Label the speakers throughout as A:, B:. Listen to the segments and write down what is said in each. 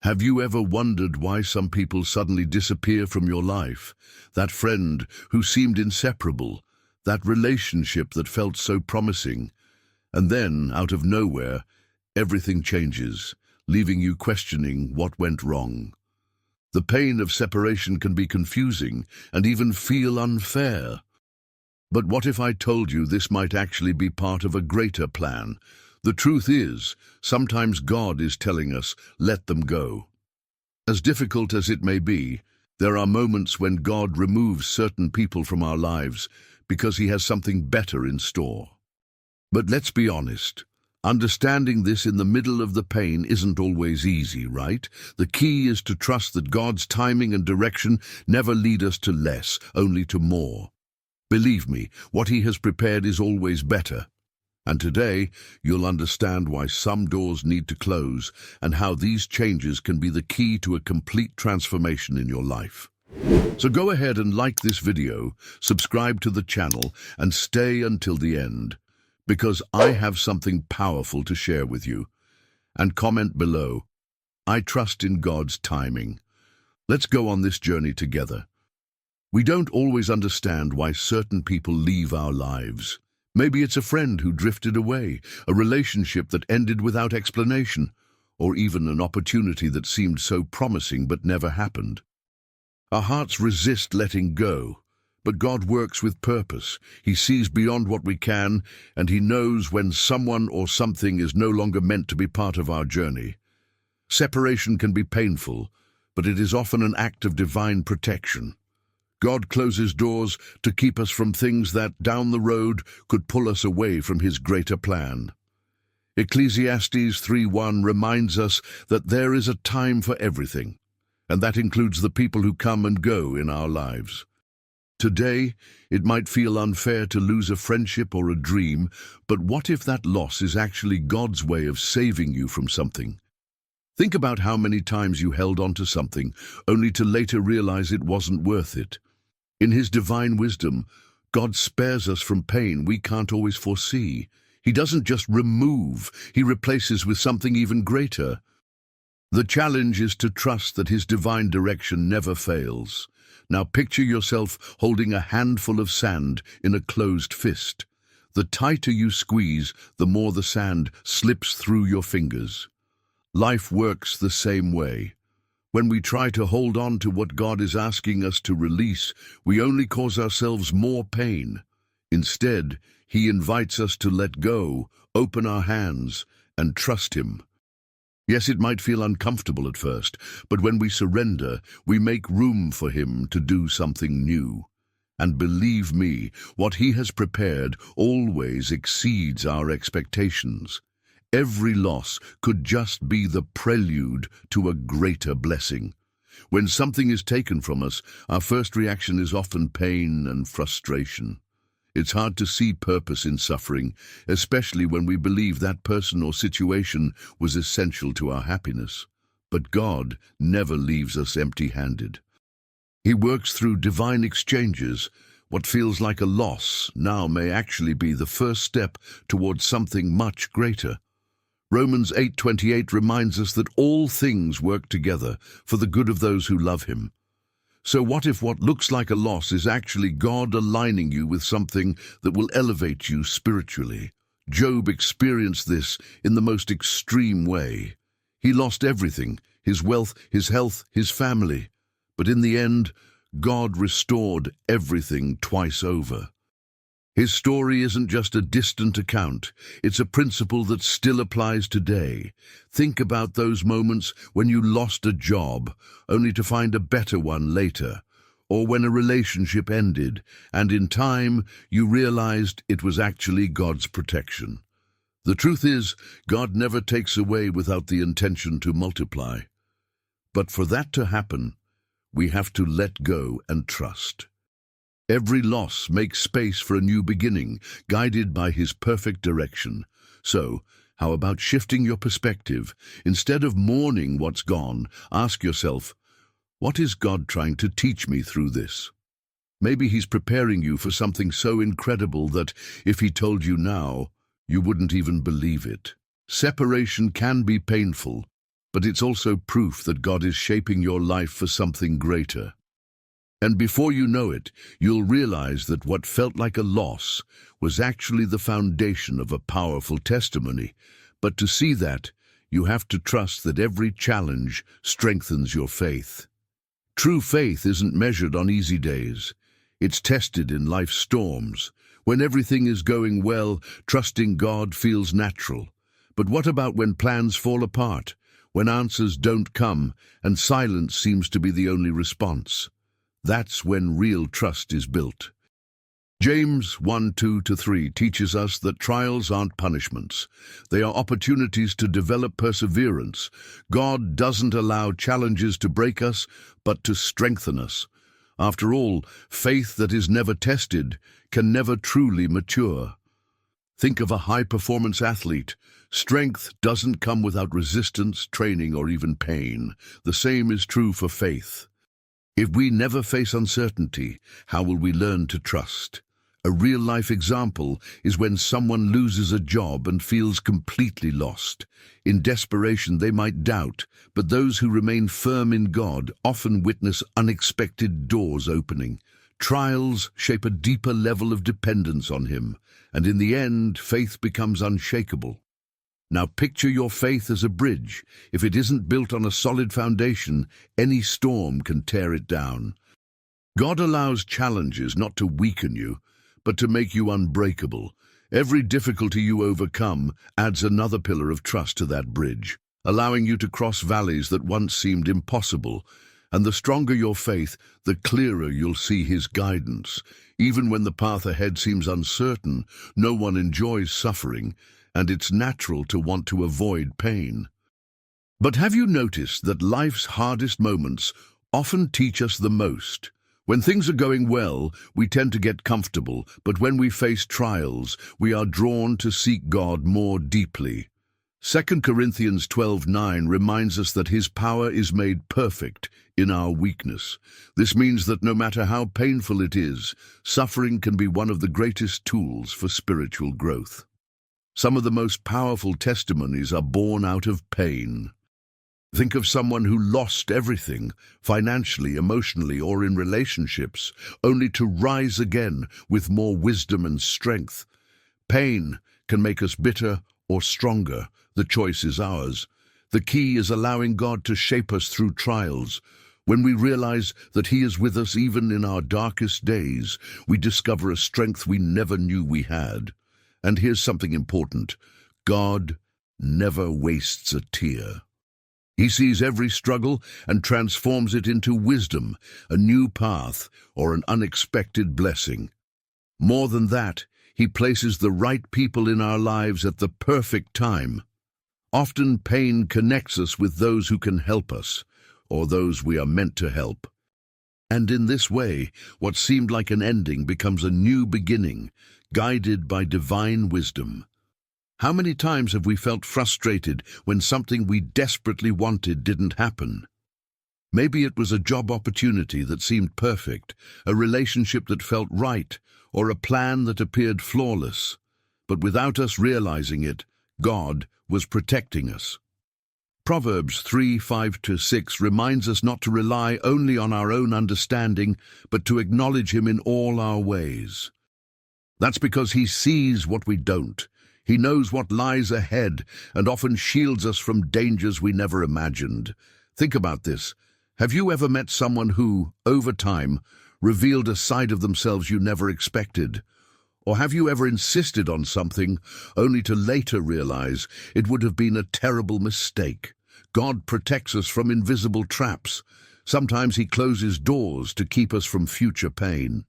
A: Have you ever wondered why some people suddenly disappear from your life? That friend who seemed inseparable, that relationship that felt so promising, and then, out of nowhere, everything changes, leaving you questioning what went wrong. The pain of separation can be confusing and even feel unfair. But what if I told you this might actually be part of a greater plan? The truth is, sometimes God is telling us, let them go. As difficult as it may be, there are moments when God removes certain people from our lives because He has something better in store. But let's be honest, understanding this in the middle of the pain isn't always easy, right? The key is to trust that God's timing and direction never lead us to less, only to more. Believe me, what He has prepared is always better. And today, you'll understand why some doors need to close and how these changes can be the key to a complete transformation in your life. So go ahead and like this video, subscribe to the channel, and stay until the end, because I have something powerful to share with you. And comment below, I trust in God's timing. Let's go on this journey together. We don't always understand why certain people leave our lives. Maybe it's a friend who drifted away, a relationship that ended without explanation, or even an opportunity that seemed so promising but never happened. Our hearts resist letting go, but God works with purpose. He sees beyond what we can, and He knows when someone or something is no longer meant to be part of our journey. Separation can be painful, but it is often an act of divine protection. God closes doors to keep us from things that, down the road, could pull us away from His greater plan. Ecclesiastes 3:1 reminds us that there is a time for everything, and that includes the people who come and go in our lives. Today, it might feel unfair to lose a friendship or a dream, but what if that loss is actually God's way of saving you from something? Think about how many times you held on to something, only to later realize it wasn't worth it. In His divine wisdom, God spares us from pain we can't always foresee. He doesn't just remove, He replaces with something even greater. The challenge is to trust that His divine direction never fails. Now picture yourself holding a handful of sand in a closed fist. The tighter you squeeze, the more the sand slips through your fingers. Life works the same way. When we try to hold on to what God is asking us to release, we only cause ourselves more pain. Instead, He invites us to let go, open our hands, and trust Him. Yes, it might feel uncomfortable at first, but when we surrender, we make room for Him to do something new. And believe me, what He has prepared always exceeds our expectations. Every loss could just be the prelude to a greater blessing. When something is taken from us, our first reaction is often pain and frustration. It's hard to see purpose in suffering, especially when we believe that person or situation was essential to our happiness. But God never leaves us empty-handed. He works through divine exchanges. What feels like a loss now may actually be the first step towards something much greater. Romans 8:28 reminds us that all things work together for the good of those who love Him. So what if what looks like a loss is actually God aligning you with something that will elevate you spiritually? Job experienced this in the most extreme way. He lost everything, his wealth, his health, his family. But in the end, God restored everything twice over. His story isn't just a distant account, it's a principle that still applies today. Think about those moments when you lost a job, only to find a better one later, or when a relationship ended, and in time you realized it was actually God's protection. The truth is, God never takes away without the intention to multiply. But for that to happen, we have to let go and trust. Every loss makes space for a new beginning, guided by His perfect direction. So, how about shifting your perspective? Instead of mourning what's gone, ask yourself, what is God trying to teach me through this? Maybe He's preparing you for something so incredible that, if He told you now, you wouldn't even believe it. Separation can be painful, but it's also proof that God is shaping your life for something greater. And before you know it, you'll realize that what felt like a loss was actually the foundation of a powerful testimony. But to see that, you have to trust that every challenge strengthens your faith. True faith isn't measured on easy days. It's tested in life's storms. When everything is going well, trusting God feels natural. But what about when plans fall apart, when answers don't come, and silence seems to be the only response? That's when real trust is built. James 1:2-3 teaches us that trials aren't punishments. They are opportunities to develop perseverance. God doesn't allow challenges to break us, but to strengthen us. After all, faith that is never tested can never truly mature. Think of a high-performance athlete. Strength doesn't come without resistance, training, or even pain. The same is true for faith. If we never face uncertainty, how will we learn to trust? A real-life example is when someone loses a job and feels completely lost. In desperation, they might doubt, but those who remain firm in God often witness unexpected doors opening. Trials shape a deeper level of dependence on Him, and in the end, faith becomes unshakable. Now picture your faith as a bridge. If it isn't built on a solid foundation, any storm can tear it down. God allows challenges not to weaken you, but to make you unbreakable. Every difficulty you overcome adds another pillar of trust to that bridge, allowing you to cross valleys that once seemed impossible. And the stronger your faith, the clearer you'll see His guidance. Even when the path ahead seems uncertain, no one enjoys suffering, and it's natural to want to avoid pain. But have you noticed that life's hardest moments often teach us the most? When things are going well, we tend to get comfortable, but when we face trials, we are drawn to seek God more deeply. 2 Corinthians 12:9 reminds us that His power is made perfect in our weakness. This means that no matter how painful it is, suffering can be one of the greatest tools for spiritual growth. Some of the most powerful testimonies are born out of pain. Think of someone who lost everything, financially, emotionally, or in relationships, only to rise again with more wisdom and strength. Pain can make us bitter or stronger. The choice is ours. The key is allowing God to shape us through trials. When we realize that He is with us even in our darkest days, we discover a strength we never knew we had. And here's something important. God never wastes a tear. He sees every struggle and transforms it into wisdom, a new path, or an unexpected blessing. More than that, He places the right people in our lives at the perfect time. Often pain connects us with those who can help us, or those we are meant to help. And in this way, what seemed like an ending becomes a new beginning, guided by divine wisdom. How many times have we felt frustrated when something we desperately wanted didn't happen? Maybe it was a job opportunity that seemed perfect, a relationship that felt right, or a plan that appeared flawless. But without us realizing it, God was protecting us. Proverbs 3:5-6 reminds us not to rely only on our own understanding, but to acknowledge Him in all our ways. That's because He sees what we don't. He knows what lies ahead and often shields us from dangers we never imagined. Think about this. Have you ever met someone who, over time, revealed a side of themselves you never expected? Or have you ever insisted on something only to later realize it would have been a terrible mistake? God protects us from invisible traps. Sometimes He closes doors to keep us from future pain.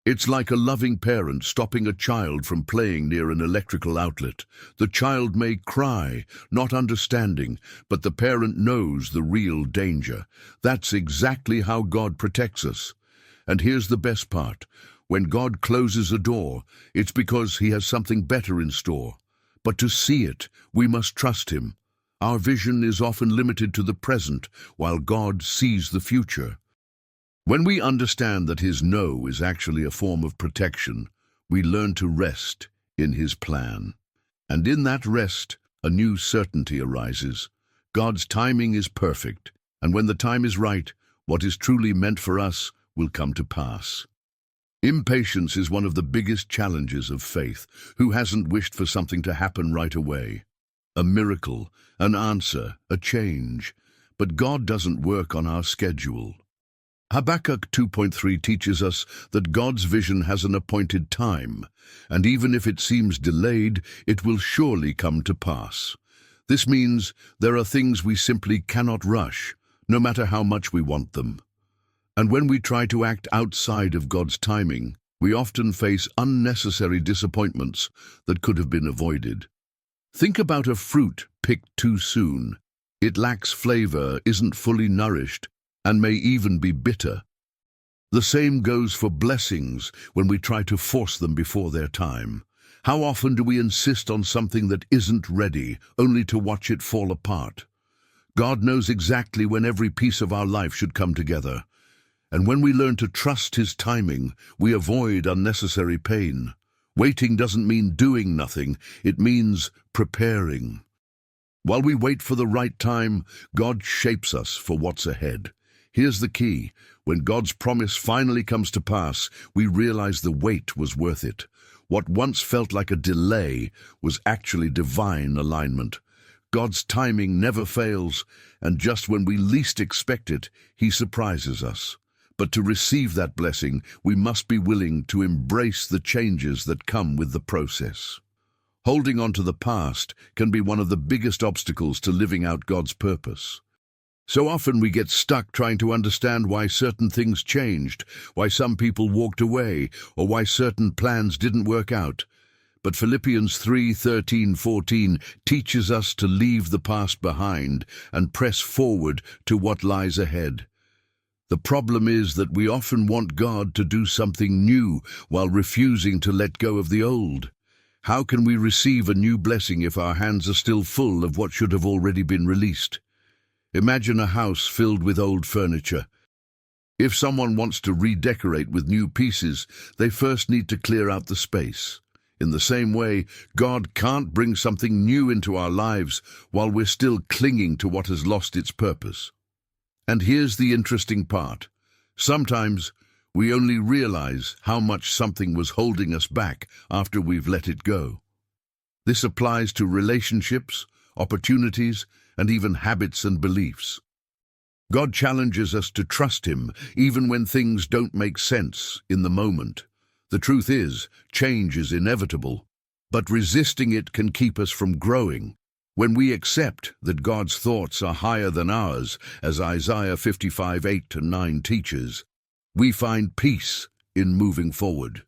A: It's like a loving parent stopping a child from playing near an electrical outlet. The child may cry, not understanding, but the parent knows the real danger. That's exactly how God protects us. And here's the best part. When God closes a door, it's because He has something better in store. But to see it, we must trust Him. Our vision is often limited to the present, while God sees the future. When we understand that His no is actually a form of protection, we learn to rest in His plan. And in that rest, a new certainty arises. God's timing is perfect, and when the time is right, what is truly meant for us will come to pass. Impatience is one of the biggest challenges of faith. Who hasn't wished for something to happen right away? A miracle, an answer, a change. But God doesn't work on our schedule. Habakkuk 2.3 teaches us that God's vision has an appointed time, and even if it seems delayed, it will surely come to pass. This means there are things we simply cannot rush, no matter how much we want them. And when we try to act outside of God's timing, we often face unnecessary disappointments that could have been avoided. Think about a fruit picked too soon. It lacks flavor, isn't fully nourished, and may even be bitter. The same goes for blessings when we try to force them before their time. How often do we insist on something that isn't ready, only to watch it fall apart? God knows exactly when every piece of our life should come together. And when we learn to trust His timing, we avoid unnecessary pain. Waiting doesn't mean doing nothing, it means preparing. While we wait for the right time, God shapes us for what's ahead. Here's the key. When God's promise finally comes to pass, we realize the wait was worth it. What once felt like a delay was actually divine alignment. God's timing never fails, and just when we least expect it, He surprises us. But to receive that blessing, we must be willing to embrace the changes that come with the process. Holding on to the past can be one of the biggest obstacles to living out God's purpose. So often we get stuck trying to understand why certain things changed, why some people walked away, or why certain plans didn't work out. But Philippians 3:13-14 teaches us to leave the past behind and press forward to what lies ahead. The problem is that we often want God to do something new while refusing to let go of the old. How can we receive a new blessing if our hands are still full of what should have already been released? Imagine a house filled with old furniture. If someone wants to redecorate with new pieces, they first need to clear out the space. In the same way, God can't bring something new into our lives while we're still clinging to what has lost its purpose. And here's the interesting part. Sometimes we only realize how much something was holding us back after we've let it go. This applies to relationships, opportunities, and even habits and beliefs. God challenges us to trust Him even when things don't make sense in the moment. The truth is, change is inevitable, but resisting it can keep us from growing. When we accept that God's thoughts are higher than ours, as Isaiah 55:8-9 teaches, we find peace in moving forward.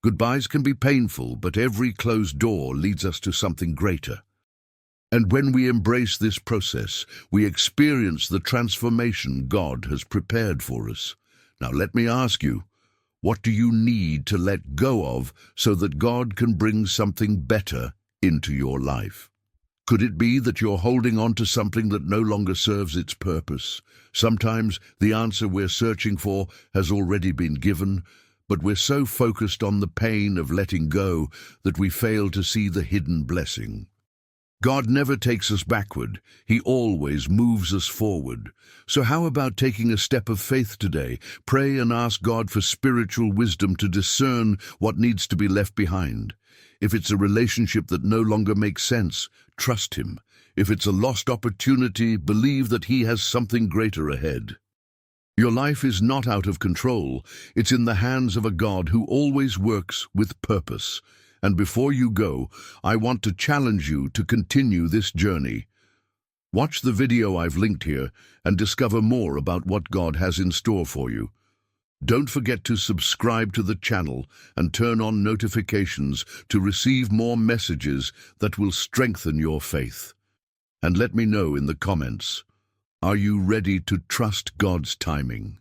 A: Goodbyes can be painful, but every closed door leads us to something greater. And when we embrace this process, we experience the transformation God has prepared for us. Now let me ask you, what do you need to let go of so that God can bring something better into your life? Could it be that you're holding on to something that no longer serves its purpose? Sometimes the answer we're searching for has already been given, but we're so focused on the pain of letting go that we fail to see the hidden blessing. God never takes us backward. He always moves us forward. So how about taking a step of faith today? Pray and ask God for spiritual wisdom to discern what needs to be left behind. If it's a relationship that no longer makes sense, trust Him. If it's a lost opportunity, believe that He has something greater ahead. Your life is not out of control. It's in the hands of a God who always works with purpose. And before you go, I want to challenge you to continue this journey. Watch the video I've linked here and discover more about what God has in store for you. Don't forget to subscribe to the channel and turn on notifications to receive more messages that will strengthen your faith. And let me know in the comments, are you ready to trust God's timing?